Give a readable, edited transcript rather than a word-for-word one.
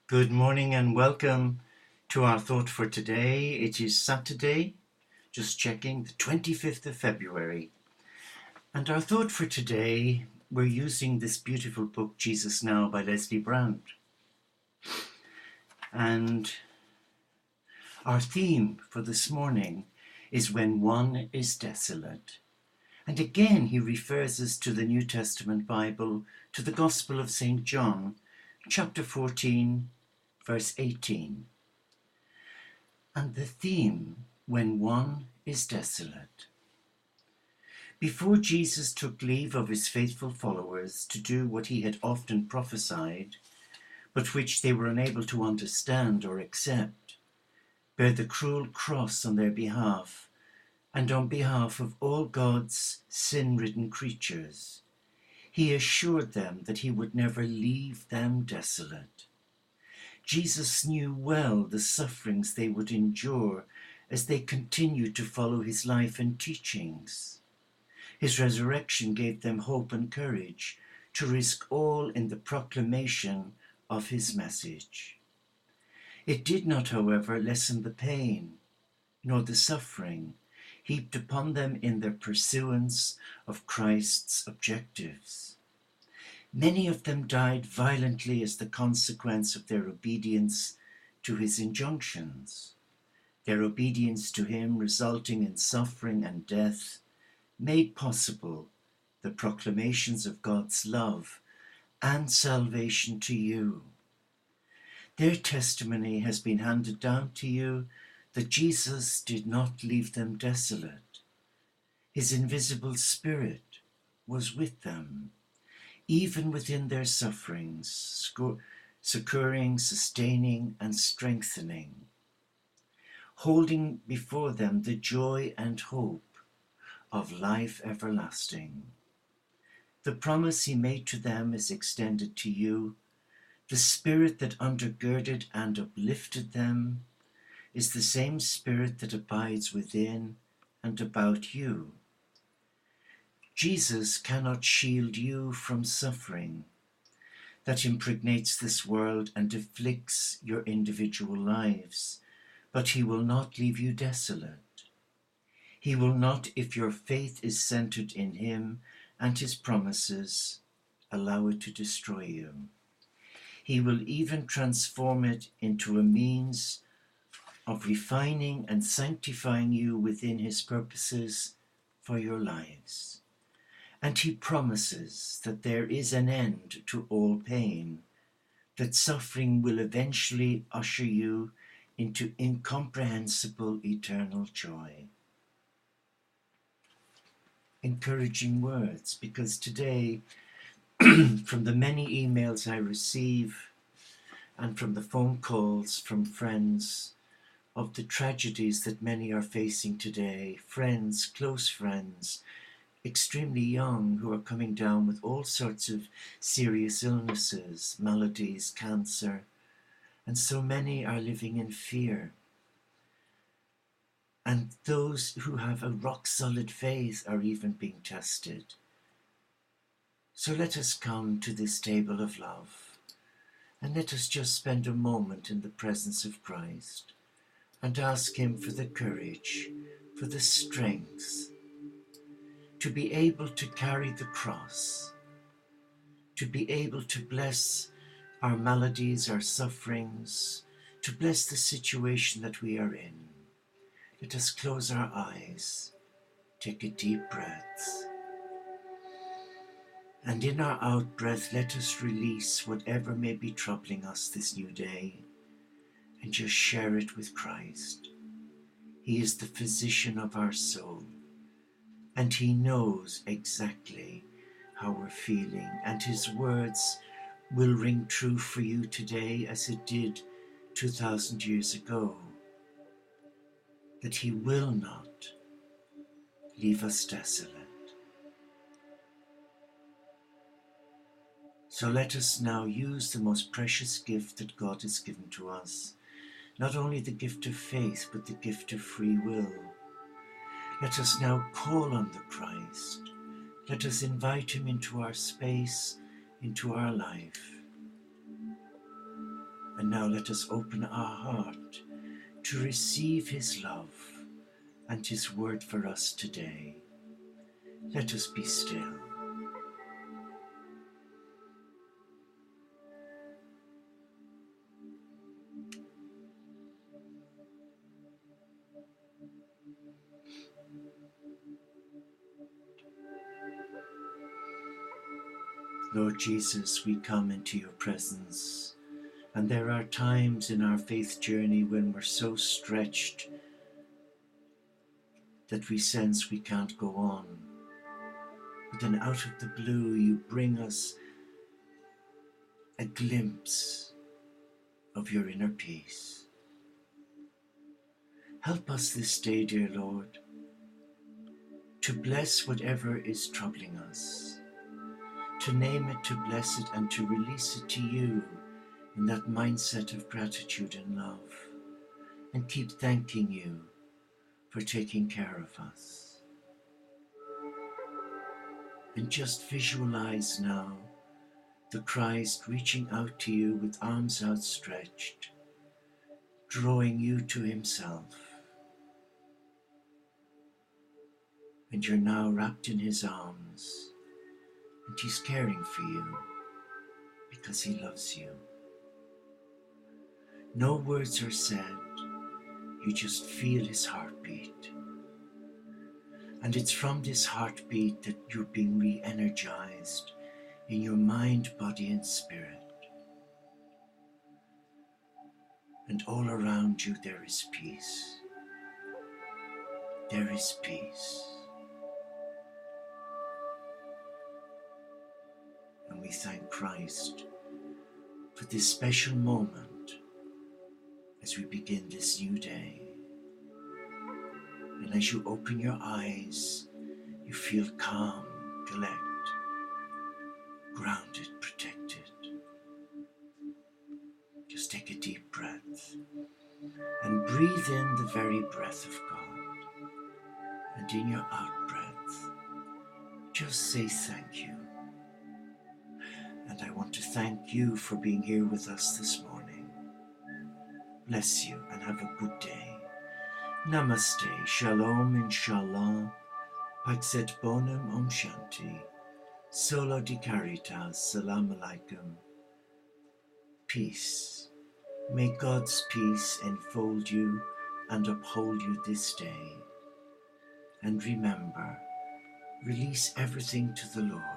Good morning and welcome to our thought for today. It is Saturday, just checking, the 25th of February. And our thought for today, we're using this beautiful book, Jesus Now by Leslie Brand. And our theme for this morning is When One Is Desolate. And again, he refers us to the New Testament Bible, to the Gospel of St. John, chapter 14, verse 18. And the theme, When One Is Desolate. Before Jesus took leave of his faithful followers to do what he had often prophesied, but which they were unable to understand or accept, bear the cruel cross on their behalf, and on behalf of all God's sin-ridden creatures, he assured them that he would never leave them desolate. Jesus knew well the sufferings they would endure as they continued to follow his life and teachings. His resurrection gave them hope and courage to risk all in the proclamation of his message. It did not, however, lessen the pain, nor the suffering heaped upon them in their pursuance of Christ's objectives. Many of them died violently as the consequence of their obedience to his injunctions. Their obedience to him resulting in suffering and death made possible the proclamations of God's love and salvation to you. Their testimony has been handed down to you that Jesus did not leave them desolate. His invisible spirit was with them, even within their sufferings, succoring, sustaining, and strengthening, holding before them the joy and hope of life everlasting. The promise he made to them is extended to you. The spirit that undergirded and uplifted them is the same spirit that abides within and about you. Jesus cannot shield you from suffering that impregnates this world and afflicts your individual lives, but he will not leave you desolate. He will not, if your faith is centered in him and his promises, allow it to destroy you. He will even transform it into a means of refining and sanctifying you within his purposes for your lives. And he promises that there is an end to all pain, that suffering will eventually usher you into incomprehensible eternal joy. Encouraging words, because today, from the many emails I receive and from the phone calls from friends of the tragedies that many are facing today, friends, close friends, extremely young, who are coming down with all sorts of serious illnesses, maladies, cancer, and so many are living in fear. And those who have a rock-solid faith are even being tested. So let us come to this table of love, and let us just spend a moment in the presence of Christ and ask him for the courage, for the strength, to be able to carry the cross, to be able to bless our maladies, our sufferings, to bless the situation that we are in. Let us close our eyes, take a deep breath, and in our out-breath, let us release whatever may be troubling us this new day, and just share it with Christ. He is the physician of our soul, and he knows exactly how we're feeling, and his words will ring true for you today as it did 2,000 years ago, that he will not leave us desolate. So let us now use the most precious gift that God has given to us, not only the gift of faith, but the gift of free will. Let us now call on the Christ. Let us invite him into our space, into our life. And now let us open our heart to receive his love and his word for us today. Let us be still. Lord Jesus, we come into your presence, and there are times in our faith journey when we're so stretched that we sense we can't go on. But then out of the blue you bring us a glimpse of your inner peace. Help us this day, dear Lord, to bless whatever is troubling us, to name it, to bless it, and to release it to you in that mindset of gratitude and love, and keep thanking you for taking care of us. And just visualize now the Christ reaching out to you with arms outstretched, drawing you to himself. And you're now wrapped in his arms, and he's caring for you because he loves you. No words are said, you just feel his heartbeat. And it's from this heartbeat that you're being re-energized in your mind, body, and spirit. And all around you there is peace. There is peace. And we thank Christ for this special moment as we begin this new day. And as you open your eyes, you feel calm, collect, grounded, protected. Just take a deep breath and breathe in the very breath of God. And in your out breath, just say thank you. And I want to thank you for being here with us this morning. Bless you and have a good day. Namaste, Shalom, Inshallah, Paxet Bonum, OmShanti, Solo di Caritas, Salam Alaikum. Peace. May God's peace enfold you and uphold you this day. And remember, release everything to the Lord.